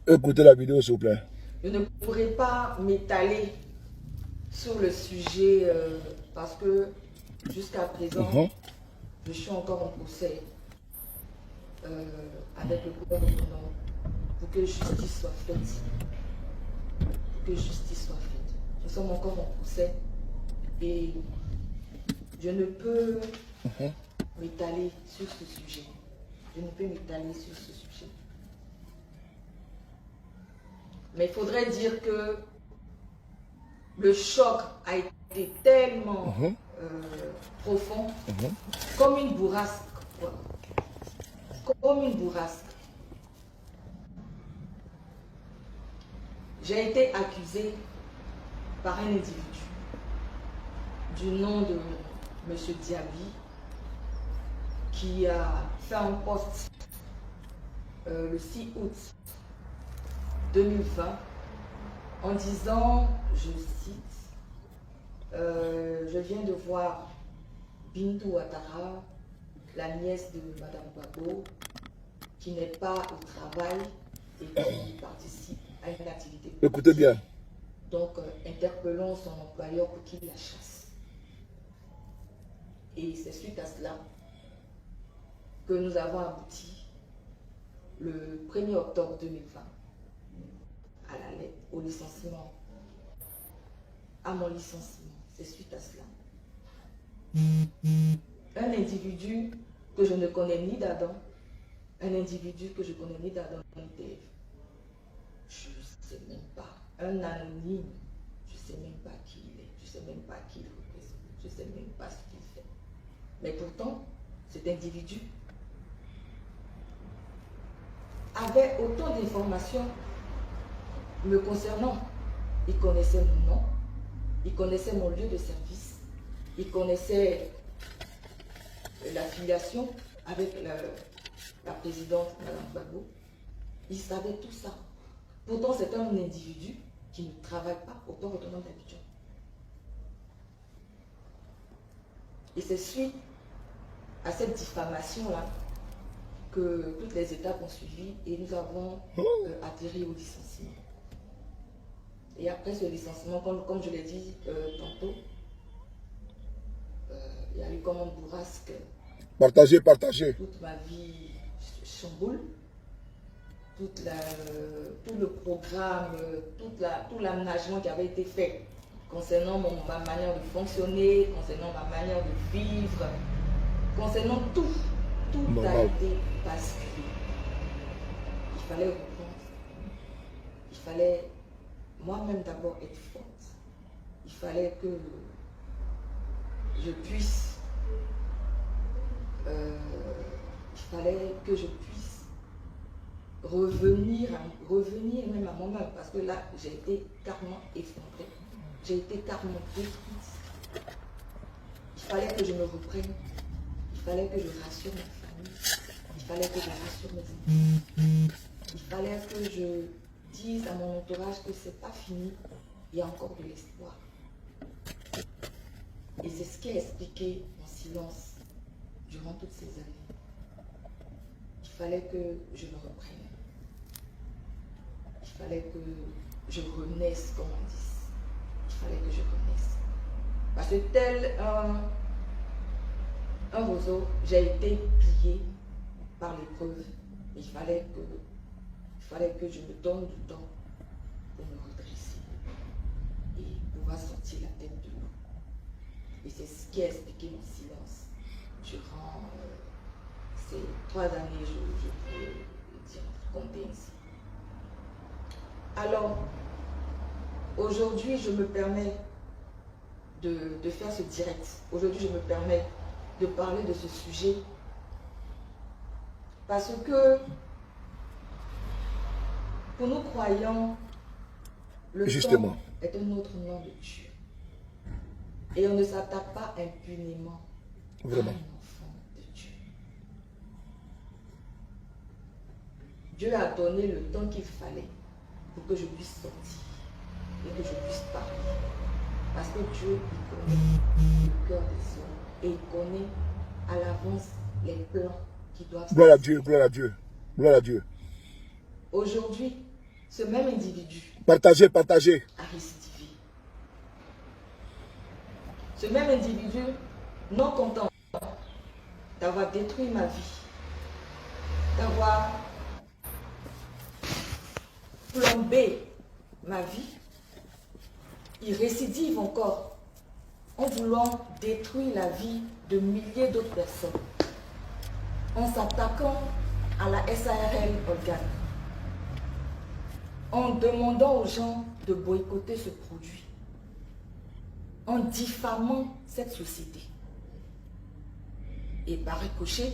Écoutez la vidéo, s'il vous plaît. Je ne pourrais pas m'étaler sur le sujet parce que jusqu'à présent, je suis encore en procès avec le gouvernement pour que justice soit faite. Pour que justice soit faite. Nous sommes encore en procès et je ne peux m'étaler sur ce sujet. Je ne peux m'étaler sur ce sujet. Mais il faudrait dire que le choc a été tellement profond, comme une bourrasque. Quoi. Comme une bourrasque. J'ai été accusée par un individu du nom de M. Diaby qui a fait un post le 6 août 2020 en disant, je cite, je viens de voir Bintou Ouattara, la nièce de Mme Gbagbo, qui n'est pas au travail et qui participe à une activité politique. Écoutez bien. Donc, interpellons son employeur pour qu'il la chasse. Et c'est suite à cela que nous avons abouti le 1er octobre 2020 à la lettre, au licenciement, à mon licenciement. C'est suite à cela. Un individu que je ne connais ni d'Adam, un individu que je connais ni d'Adam ni d'Ève, je ne sais même pas, un anonyme, je ne sais même pas qui il est, je ne sais même pas qui il représente, je ne sais même pas ce qu'il fait. Mais pourtant, cet individu avait autant d'informations me concernant. Il connaissait mon nom, il connaissait mon lieu de service, il connaissait l'affiliation avec la présidente Mme Gbagbo. Il savait tout ça. Pourtant, c'est un individu qui ne travaille pas au port autonome d'Abidjan. Et c'est suite à cette diffamation-là que toutes les étapes ont suivi et nous avons atterri au licenciement. Et après ce licenciement, comme je l'ai dit tantôt, il y a eu comme un bourrasque. Partagez, partagez. Toute ma vie chamboule. Tout le programme, tout l'aménagement qui avait été fait concernant ma manière de fonctionner, concernant ma manière de vivre, concernant tout a été basculé. Il fallait reprendre. Il fallait moi-même d'abord être forte. Il fallait que je puisse revenir même à moi-même, parce que là, j'ai été carrément effondrée. J'ai été carrément détruite. Il fallait que je me reprenne. Il fallait que je rassure ma famille. Il fallait que je rassure mes amis. Il fallait que je dise à mon entourage que c'est pas fini, il y a encore de l'espoir. Et c'est ce qui a expliqué mon silence durant toutes ces années. Il fallait que je me reprenne. Il fallait que je renaisse, comme on dit. Il fallait que je renaisse. Parce que tel un roseau, j'ai été plié par l'épreuve. Il fallait que je me donne du temps pour me redresser et pouvoir sortir la tête de l'eau. Et c'est ce qui a expliqué mon silence durant ces 3 années, je peux dire, compter ainsi. Alors, aujourd'hui, je me permets de faire ce direct. Aujourd'hui, je me permets de parler de ce sujet parce que pour nous croyants, le temps est un autre nom de Dieu. Et on ne s'attaque pas impunément à un enfant de Dieu. Dieu a donné le temps qu'il fallait pour que je puisse sortir et que je puisse parler. Parce que Dieu, il connaît le cœur des hommes et il connaît à l'avance les plans qui doivent se Gloire à Dieu, gloire à Dieu, gloire à Dieu. Aujourd'hui, ce même individu Partagez, partagez. a récidivé. Ce même individu, non content d'avoir détruit ma vie, d'avoir plombé ma vie, il récidive encore en voulant détruire la vie de milliers d'autres personnes, en s'attaquant à la SARL Organe, en demandant aux gens de boycotter ce produit, en diffamant cette société. Et par ricochet,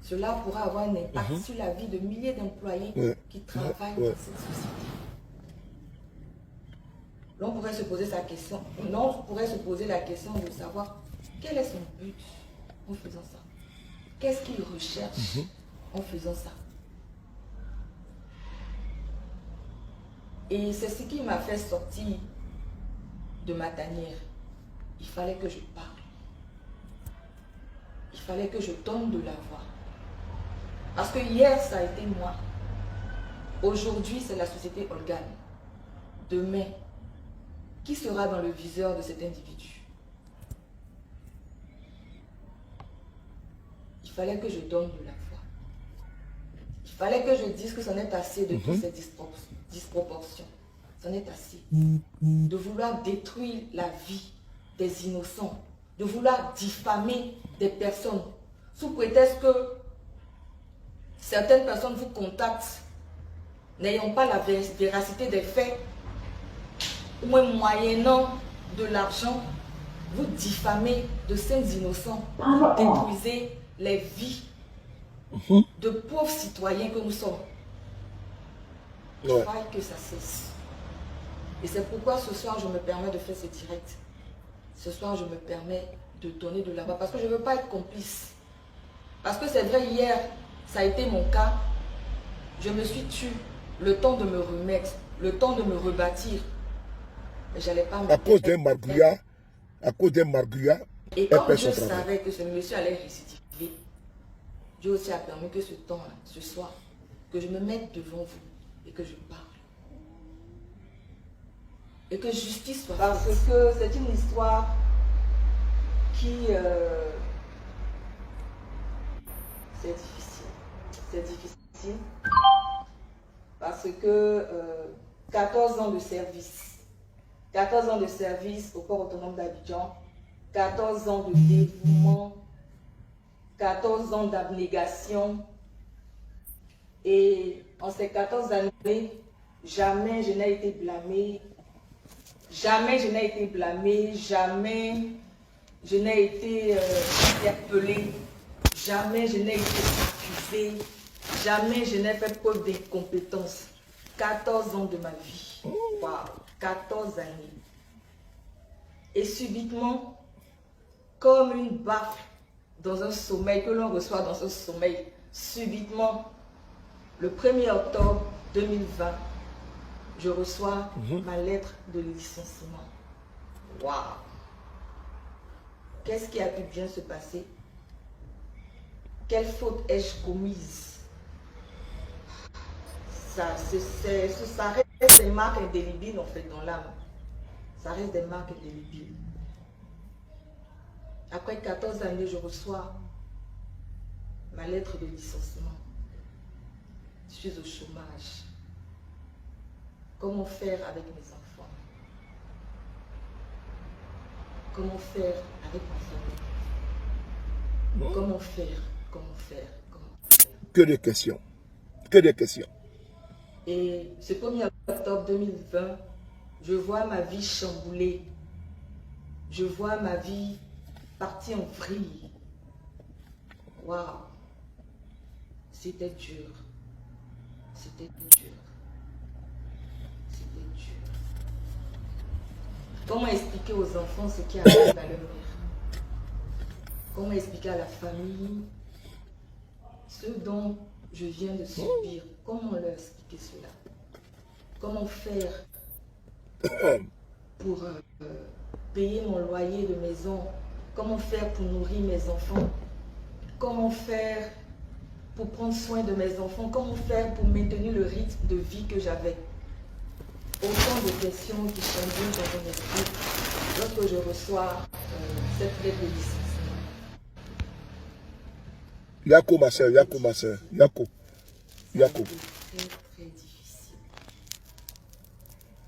cela pourra avoir un impact sur la vie de milliers d'employés qui travaillent dans cette société. L'on pourrait se poser sa question, l'on pourrait se poser la question de savoir quel est son but en faisant ça. Qu'est-ce qu'il recherche en faisant ça? Et c'est ce qui m'a fait sortir de ma tanière. Il fallait que je parle. Il fallait que je donne de la voix. Parce que hier, ça a été moi. Aujourd'hui, c'est la société Organe. Demain, qui sera dans le viseur de cet individu? Il fallait que je donne de la voix. Il fallait que je dise que c'en est assez de toutes ces disproportions. C'en est assez. De vouloir détruire la vie des innocents. De vouloir diffamer des personnes. Sous prétexte que certaines personnes vous contactent n'ayant pas la véracité des faits, ou même moyennant de l'argent, vous diffamez de saints innocents, vous détruisez les vies de pauvres citoyens que nous sommes. Il faut que ça cesse. Et c'est pourquoi ce soir je me permets de faire ce direct. Ce soir je me permets de donner de la voix parce que je ne veux pas être complice. Parce que c'est vrai, hier, ça a été mon cas. Je me suis tue le temps de me remettre, le temps de me rebâtir. Mais j'allais pas me... À cause d'un marguillat, Et quand je savais que ce monsieur allait récidiver, Dieu aussi a permis que ce temps-là, ce soir, que je me mette devant vous et que je parle. Et que justice soit faite. Parce que c'est une histoire qui... c'est difficile. C'est difficile. Parce que 14 ans de service. 14 ans de service au port autonome d'Abidjan. 14 ans de dévouement. 14 ans d'abnégation. Et en ces 14 années, jamais je n'ai été blâmé. Jamais je n'ai été blâmé. Jamais je n'ai été interpellé. Jamais je n'ai été accusé. Jamais je n'ai fait preuve d'incompétence. 14 ans de ma vie. Waouh, 14 années. Et subitement, comme une baffe dans un sommeil, que l'on reçoit dans un sommeil, subitement, le 1er octobre 2020, je reçois ma lettre de licenciement. Waouh! Qu'est-ce qui a pu bien se passer? Quelle faute ai-je commise? Ça reste des marques indélébiles en fait dans l'âme. Ça reste des marques indélébiles. Après 14 années, je reçois ma lettre de licenciement. Je suis au chômage. Comment faire avec mes enfants? Comment faire avec ma famille? Comment faire? Comment faire? Comment faire? Que des questions. Que des questions. Et ce 1er octobre 2020, je vois ma vie chamboulée. Je vois ma vie partir en vrille. Waouh! C'était dur. C'était dur. C'était dur. Comment expliquer aux enfants ce qui arrive à leur mère? Comment expliquer à la famille ce dont je viens de subir? Comment leur expliquer cela? Comment faire pour payer mon loyer de maison? Comment faire pour nourrir mes enfants? Comment faire pour prendre soin de mes enfants? Comment faire pour maintenir le rythme de vie que j'avais? Autant de questions qui chamboulent dans mon esprit lorsque je reçois cette lettre de licenciement. Yako, ma soeur, Yako, ma soeur, Yako. Yako. C'est très, très difficile.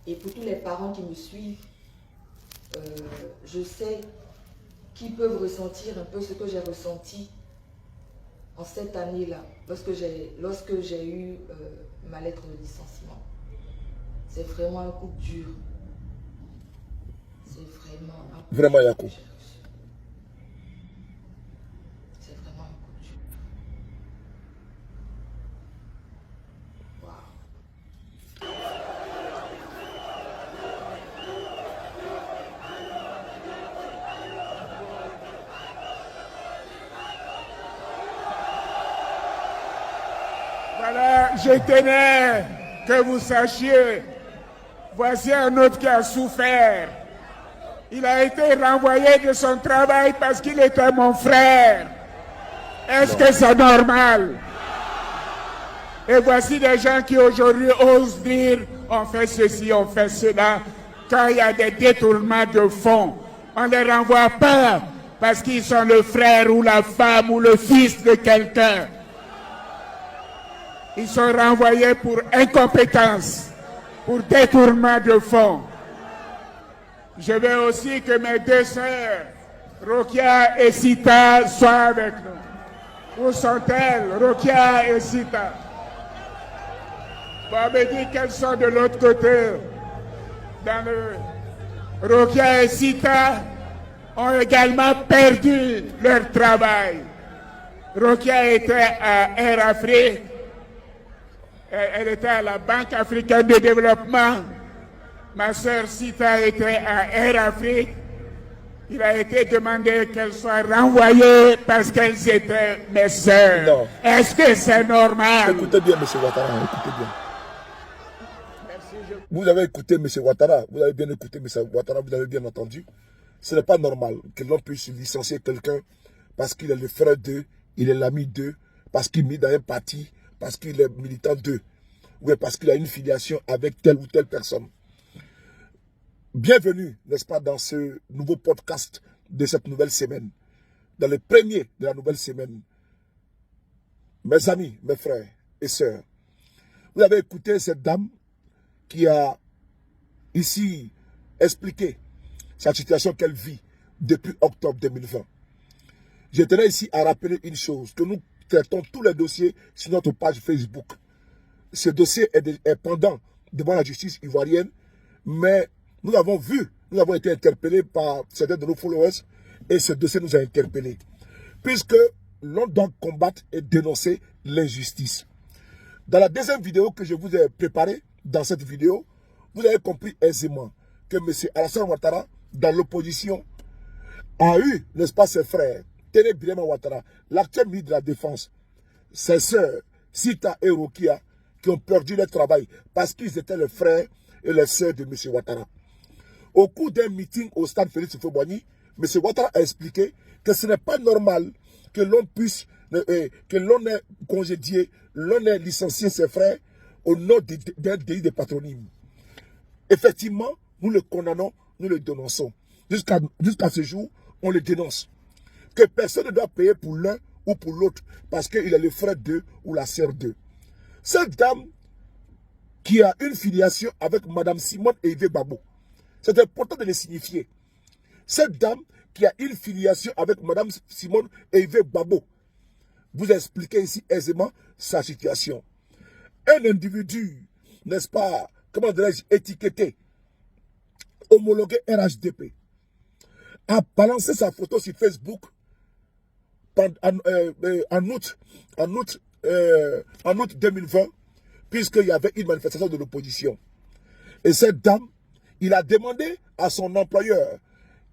Et pour tous les parents qui me suivent, je sais qu'ils peuvent ressentir un peu ce que j'ai ressenti en cette année-là, lorsque j'ai eu ma lettre de licenciement. C'est vraiment un coup dur. C'est vraiment un coup Vraiment, dur Yako. que j'ai reçu. C'est vraiment un coup dur. Waouh. Voilà, je tenais que vous sachiez, voici un autre qui a souffert. Il a été renvoyé de son travail parce qu'il était mon frère. Est-ce que c'est normal? Et voici des gens qui aujourd'hui osent dire, on fait ceci, on fait cela. Quand il y a des détournements de fonds, on ne les renvoie pas parce qu'ils sont le frère ou la femme ou le fils de quelqu'un. Ils sont renvoyés pour incompétence, pour détournement de fonds. Je veux aussi que mes deux sœurs, Rokia et Sita, soient avec nous. Où sont-elles, Rokia et Sita? Bon, me dit qu'elles sont de l'autre côté. Rokia et Sita ont également perdu leur travail. Rokia était à Air Afrique. Elle était à la Banque africaine de développement. Ma sœur Sita était à Air Afrique. Il a été demandé qu'elles soient renvoyées parce qu'elles étaient mes sœurs. Non. Est-ce que c'est normal? Écoutez bien, M. Ouattara, écoutez bien. Vous avez écouté M. Ouattara, vous avez bien écouté M. Ouattara, vous avez bien entendu. Ce n'est pas normal que l'on puisse licencier quelqu'un parce qu'il est le frère d'eux, il est l'ami d'eux, parce qu'il milite dans un parti, parce qu'il est militant d'eux, ou parce qu'il a une filiation avec telle ou telle personne. Bienvenue, n'est-ce pas, dans ce nouveau podcast de cette nouvelle semaine, dans le premier de la nouvelle semaine. Mes amis, mes frères et sœurs, vous avez écouté cette dame qui a ici expliqué sa situation qu'elle vit depuis octobre 2020. Je tenais ici à rappeler une chose, que nous traitons tous les dossiers sur notre page Facebook. Ce dossier est pendant devant la justice ivoirienne, mais nous avons vu, nous avons été interpellés par certains de nos followers et ce dossier nous a interpellés. Puisque l'on doit combattre et dénoncer l'injustice. Dans la deuxième vidéo que je vous ai préparée, dans cette vidéo, vous avez compris aisément que M. Alassane Ouattara, dans l'opposition, a eu, n'est-ce pas, ses frères, Téné Birama Ouattara, l'actuel ministre de la Défense, ses sœurs, Sita et Rokia, qui ont perdu leur travail parce qu'ils étaient les frères et les sœurs de M. Ouattara. Au cours d'un meeting au stade Félix Houphouët-Boigny, M. Ouattara a expliqué que ce n'est pas normal que l'on puisse, que l'on ait congédié, l'on ait licencié ses frères au nom d'un délit de patronyme. Effectivement, nous le condamnons, nous le dénonçons. Jusqu'à ce jour, on le dénonce. Que personne ne doit payer pour l'un ou pour l'autre parce qu'il est le frère d'eux ou la sœur d'eux. Cette dame qui a une filiation avec Mme Simone et Yves Babo, c'est important de le signifier. Cette dame qui a une filiation avec Mme Simone et Yves Babo, vous expliquez ici aisément sa situation. Un individu, n'est-ce pas, comment dirais-je, étiqueté, homologué RHDP, a balancé sa photo sur Facebook en août 2020, puisqu'il y avait une manifestation de l'opposition. Et cette dame, il a demandé à son employeur,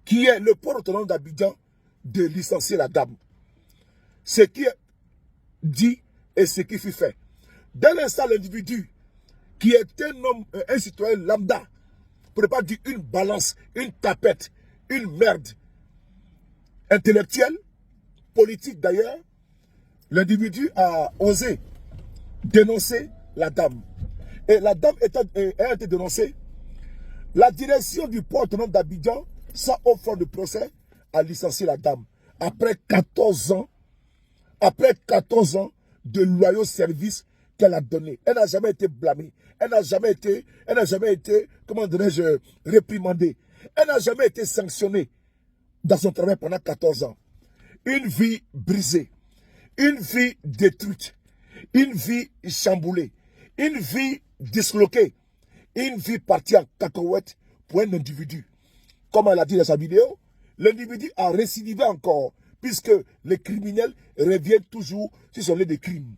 qui est le port autonome d'Abidjan, de licencier la dame. Ce qui est dit et ce qui fut fait. Dès l'instant, l'individu, qui est un homme, un citoyen lambda, pour ne pas dire une balance, une tapette, une merde, intellectuelle, politique d'ailleurs, l'individu a osé dénoncer la dame. Et la dame ayant été dénoncée, la direction du port autonome d'Abidjan, sans offre de procès, a licencié la dame. Après 14 ans de loyaux services qu'elle a donnés. Elle n'a jamais été blâmée. Elle n'a jamais été, comment dirais-je, réprimandée. Elle n'a jamais été sanctionnée dans son travail pendant 14 ans. Une vie brisée, une vie détruite, une vie chamboulée, une vie disloquée, une vie partie en cacahuète pour un individu. Comme elle a dit dans sa vidéo, l'individu a récidivé encore, puisque les criminels reviennent toujours sur son lieu de crime.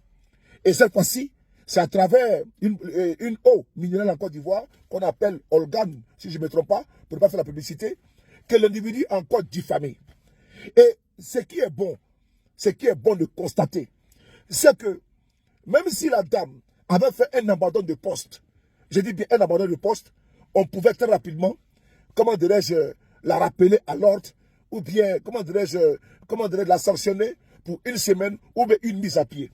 Et cette fois-ci, c'est à travers une eau minérale en Côte d'Ivoire, qu'on appelle Olgan, si je ne me trompe pas, pour ne pas faire la publicité, que l'individu a encore diffamé. Et ce qui est bon de constater, c'est que même si la dame avait fait un abandon de poste, je dis bien un abandon de poste, on pouvait très rapidement, comment dirais-je, la rappeler à l'ordre, ou bien, comment dirais-je, la sanctionner pour une semaine, ou bien une mise à pied.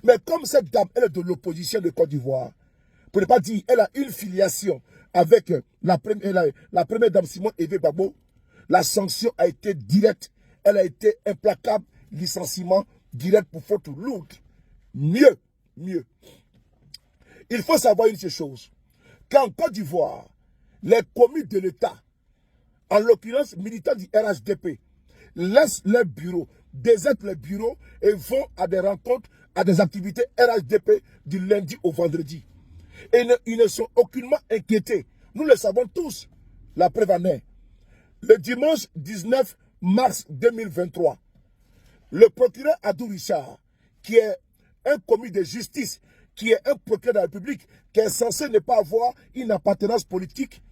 Mais comme cette dame, elle est de l'opposition de Côte d'Ivoire, pour ne pas dire, elle a une filiation avec la première dame Simone Eve Gbagbo, la sanction a été directe, elle a été implacable, licenciement direct pour faute lourde. Mieux. Il faut savoir une chose, qu'en Côte d'Ivoire, les commis de l'État, en l'occurrence militants du RHDP, laissent leurs bureaux, désertent les bureaux et vont à des rencontres, à des activités RHDP du lundi au vendredi. Et ils ne sont aucunement inquiétés. Nous le savons tous. La preuve en est. Le dimanche 19 mars 2023, le procureur Adou Richard, qui est un commis de justice, qui est un procureur de la République, qui est censé ne pas avoir une appartenance politique,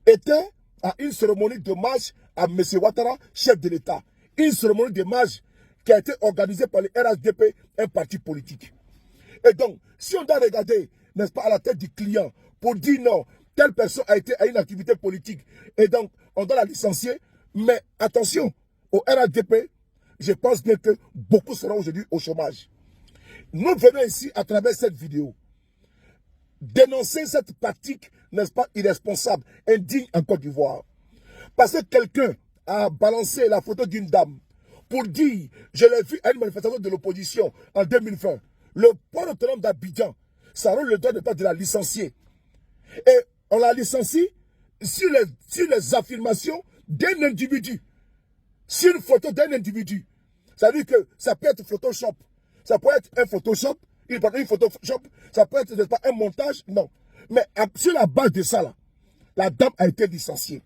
était à une cérémonie d'hommage à M. Ouattara, chef de l'État. Une cérémonie d'hommage qui a été organisée par le RHDP, un parti politique. Et donc, si on doit regarder, n'est-ce pas, à la tête du client, pour dire non, telle personne a été à une activité politique, et donc on doit la licencier, mais attention, au RHDP, je pense bien que beaucoup seront aujourd'hui au chômage. Nous venons ici, à travers cette vidéo, dénoncer cette pratique, n'est-ce pas, irresponsable, indigne en Côte d'Ivoire. Parce que quelqu'un a balancé la photo d'une dame pour dire, je l'ai vu à une manifestation de l'opposition en 2020, le port autonome d'Abidjan, ça aurait le droit de pas de la licencier. Et on la licencie sur les affirmations d'un individu, sur une photo d'un individu. Ça veut dire que ça peut être Photoshop, ça peut être un Photoshop, une Photoshop, ça peut être pas un montage, non. Mais sur la base de ça, là, la dame a été licenciée.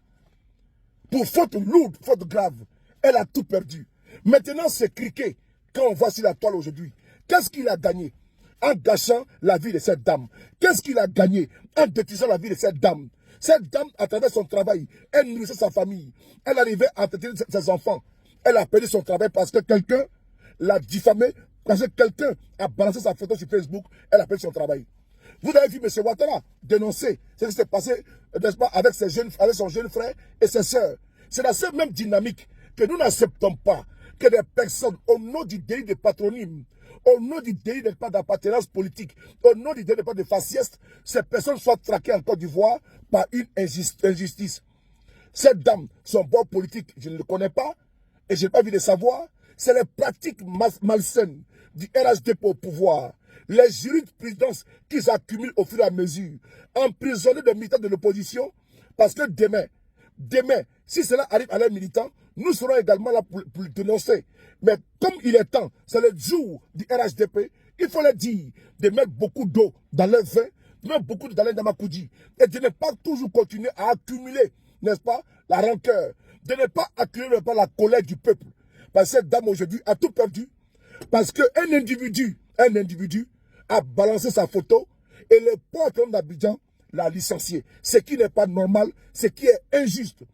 Pour faute lourde, faute grave, elle a tout perdu. Maintenant, c'est criquet quand on voit sur la toile aujourd'hui. Qu'est-ce qu'il a gagné en gâchant la vie de cette dame? Qu'est-ce qu'il a gagné en détruisant la vie de cette dame? Cette dame, à travers son travail, elle nourrissait sa famille. Elle arrivait à entretenir ses enfants. Elle a perdu son travail parce que quelqu'un l'a diffamé, parce que quelqu'un a balancé sa photo sur Facebook. Elle a perdu son travail. Vous avez vu M. Ouattara dénoncer ce qui s'est passé, n'est-ce pas, avec son jeune frère et ses sœurs. C'est dans cette même dynamique que nous n'acceptons pas que des personnes, au nom du délit de patronyme, au nom du délit d'appartenance politique, au nom du délit de faciès, ces personnes soient traquées en Côte d'Ivoire par une injustice. Cette dame, son bord politique, je ne le connais pas et je n'ai pas envie de savoir. C'est les pratiques malsaines du RHDP au pouvoir. Les jurisprudences qu'ils accumulent au fur et à mesure, emprisonner des militants de l'opposition, parce que demain, si cela arrive à leurs militants, nous serons également là pour le dénoncer. Mais comme il est temps, c'est le jour du RHDP, il faut leur dire de mettre beaucoup d'eau dans leur vin, de mettre beaucoup d'eau dans leur damakoudi, et de ne pas toujours continuer à accumuler, n'est-ce pas, la rancœur, de ne pas accumuler la colère du peuple. Parce que cette dame aujourd'hui a tout perdu, parce qu'un individu a balancé sa photo et le port autonome d'Abidjan l'a licencié. Ce qui n'est pas normal, ce qui est injuste.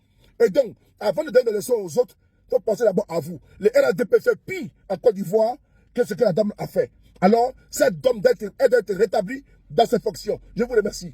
Et donc, avant de donner des leçons aux autres, il faut penser d'abord à vous. Le RHDP fait pire en Côte d'Ivoire que ce que la dame a fait. Alors, cette dame doit être rétablie dans ses fonctions. Je vous remercie.